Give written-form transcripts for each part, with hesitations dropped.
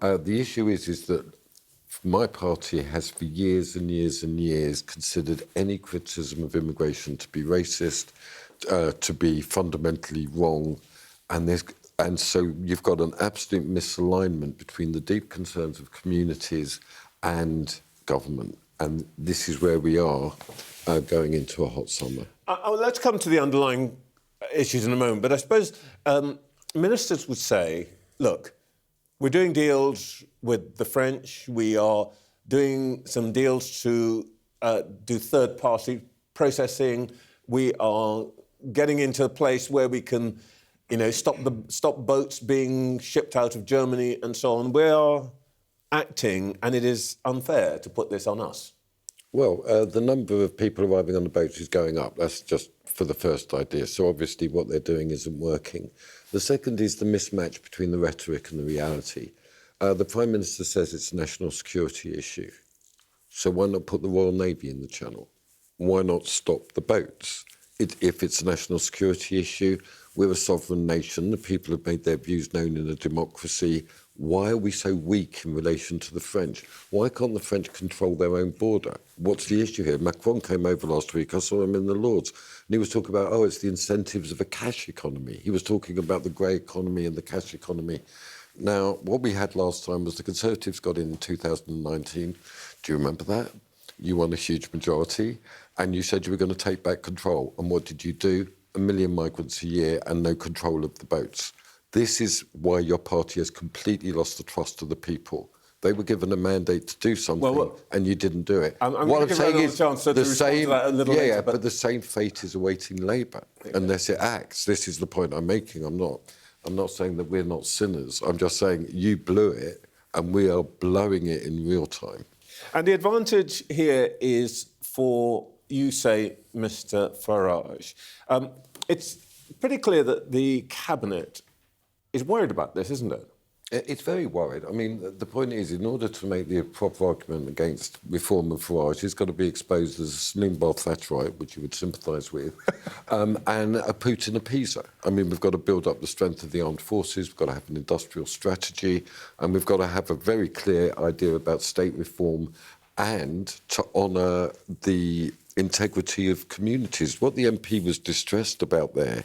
The issue is that my party has for years and years and years considered any criticism of immigration to be racist, to be fundamentally wrong, and so you've got an absolute misalignment between the deep concerns of communities and government, and this is where we are going into a hot summer. Let's come to the underlying issues in a moment, but I suppose ministers would say, look, we're doing deals with the French, we are doing some deals to do third-party processing, we are getting into a place where we can, stop boats being shipped out of Germany and so on. We are acting, and it is unfair to put this on us. Well, the number of people arriving on the boats is going up. That's just for the first idea. So obviously what they're doing isn't working. The second is the mismatch between the rhetoric and the reality. The Prime Minister says it's a national security issue. So why not put the Royal Navy in the Channel? Why not stop the boats? If it's a national security issue, we're a sovereign nation. The people have made their views known in a democracy. Why are we so weak in relation to the French? Why can't the French control their own border? What's the issue here? Macron came over last week. I saw him in the Lords. And he was talking about, it's the incentives of a cash economy. He was talking about the grey economy and the cash economy. Now, what we had last time was the Conservatives got in 2019. Do you remember that? You won a huge majority, and you said you were going to take back control. And what did you do? 1 million migrants a year and no control of the boats. This is why your party has completely lost the trust of the people. They were given a mandate to do something, and you didn't do it. What I'm saying is the same. But the same fate is awaiting Labour unless it acts. This is the point I'm making. I'm not saying that we're not sinners. I'm just saying you blew it, and we are blowing it in real time. And the advantage here is for, you say, Mr. Farage. It's pretty clear that the Cabinet is worried about this, isn't it? It's very worried. I mean, the point is, in order to make the proper argument against reform of Farage, he's got to be exposed as a saloon bar Thatcherite, which you would sympathise with, and a Putin appeaser. I mean, we've got to build up the strength of the armed forces, we've got to have an industrial strategy, and we've got to have a very clear idea about state reform and to honour the integrity of communities. What the MP was distressed about there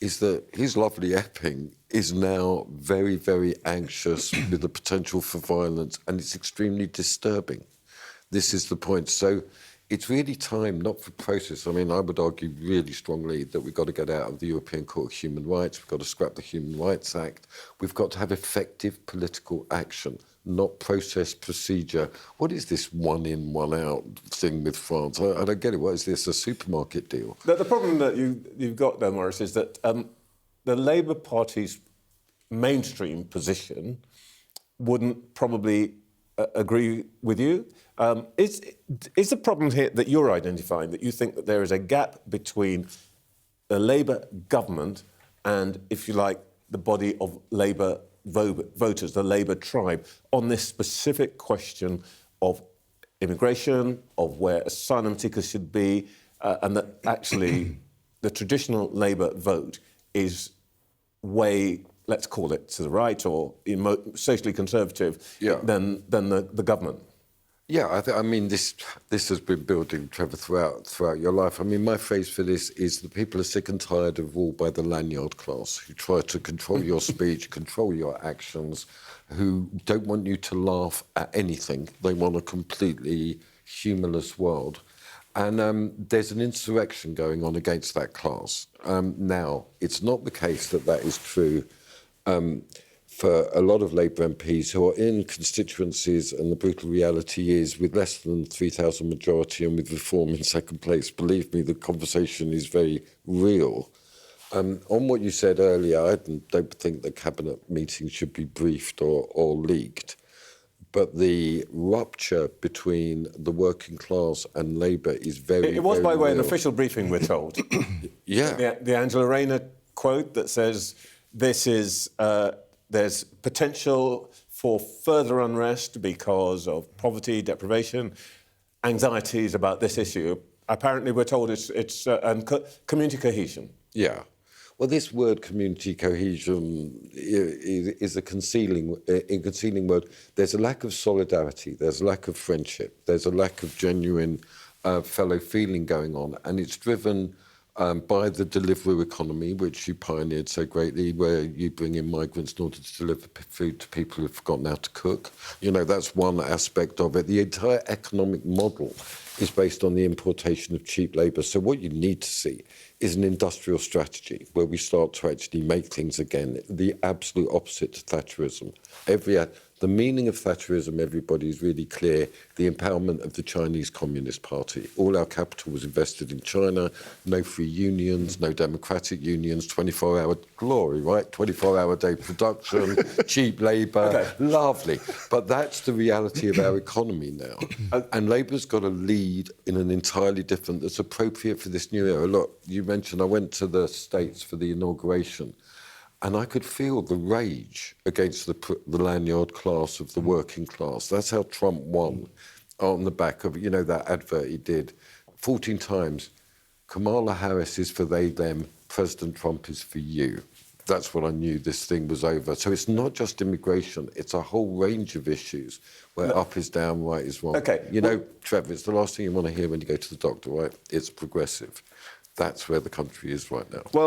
is that his lovely Epping is now very, very anxious with the potential for violence, and it's extremely disturbing. This is the point. So it's really time, not for process. I mean, I would argue really strongly that we've got to get out of the European Court of Human Rights, we've got to scrap the Human Rights Act, we've got to have effective political action, not process procedure. What is this one-in, one-out thing with France? I don't get it. What is this, a supermarket deal? The problem that you've got there, Maurice, is that the Labour Party's mainstream position wouldn't probably agree with you. Is the problem here that you're identifying, that you think that there is a gap between the Labour government and, if you like, the body of Labour voters, the Labour tribe, on this specific question of immigration, of where asylum seekers should be, and that actually the traditional Labour vote is way, let's call it, to the right or socially conservative than the government? Yeah, I mean, this has been building, Trevor, throughout your life. I mean, my phrase for this is that people are sick and tired of rule by the lanyard class, who try to control your speech, control your actions, who don't want you to laugh at anything. They want a completely humourless world. And there's an insurrection going on against that class. Now, it's not the case that that is true for a lot of Labour MPs who are in constituencies, and the brutal reality is, with less than 3,000 majority and with Reform in second place, believe me, the conversation is very real. On what you said earlier, I don't think the Cabinet meeting should be briefed or leaked, but the rupture between the working class and Labour is very, It was, by the way, an real. Official briefing, we're told. Yeah. The Angela Rayner quote that says, this is... there's potential for further unrest because of poverty, deprivation, anxieties about this issue. Apparently, we're told it's community cohesion. Yeah. Well, this word community cohesion is a concealing word. There's a lack of solidarity, there's a lack of friendship, there's a lack of genuine fellow feeling going on, and it's driven by the Deliveroo economy, which you pioneered so greatly, where you bring in migrants in order to deliver food to people who've forgotten how to cook. You know, that's one aspect of it. The entire economic model is based on the importation of cheap labour. So what you need to see is an industrial strategy where we start to actually make things again, the absolute opposite to Thatcherism. The meaning of Thatcherism, everybody is really clear, the empowerment of the Chinese Communist Party. All our capital was invested in China, no free unions, no democratic unions, 24-hour glory, right? 24-hour day production, cheap labour, lovely. But that's the reality of our economy now. And Labour's got to lead in an entirely different, that's appropriate for this new era. Look, you mentioned I went to the States for the inauguration, and I could feel the rage against the lanyard class of the working class. That's how Trump won, on the back of, you know, that advert he did 14 times. Kamala Harris is for they, them. President Trump is for you. That's when I knew this thing was over. So it's not just immigration, it's a whole range of issues where up is down, right is wrong. Okay. You know, Trevor, it's the last thing you want to hear when you go to the doctor, right? It's progressive. That's where the country is right now. Well,